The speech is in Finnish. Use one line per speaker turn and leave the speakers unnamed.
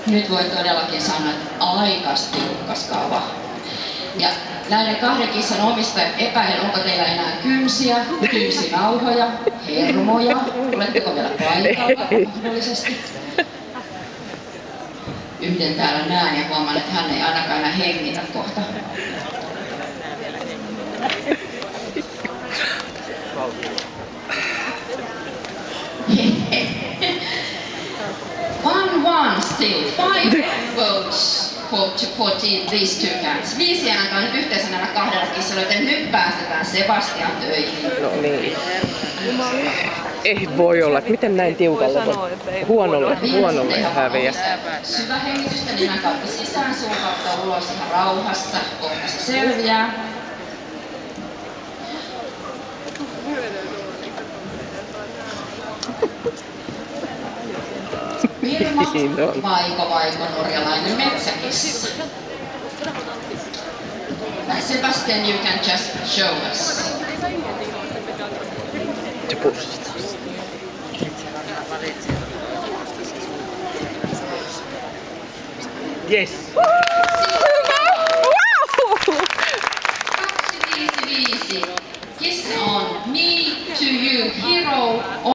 Nyt voi todellakin sanoa, että aika tiukkas kava. Ja näiden kahden kissan omistajat epäilen, onko teillä enää kynsiä, kynsinauhoja, hermoja. Oletteko vielä paikalla mahdollisesti? Yhden täällä näen ja huomaan, että hän ei ainakaan enää hengitä kohta. One still. 5 votes for these two cats. 5 ääntä on nyt yhteensä näillä kahdella kissalla, joten nyt päästetään Sebastian töihin.
No niin. Ei voi olla. Miten näin tiukalla voi? Huonolle häviä.
Syvä hengitystä nimen kautta sisään, suun kautta ulos ihan rauhassa. Kohta se selviää. Vaiko norjalainen metsäkissa. Sebastian, you can just show us.
Se pussistaa. Yes.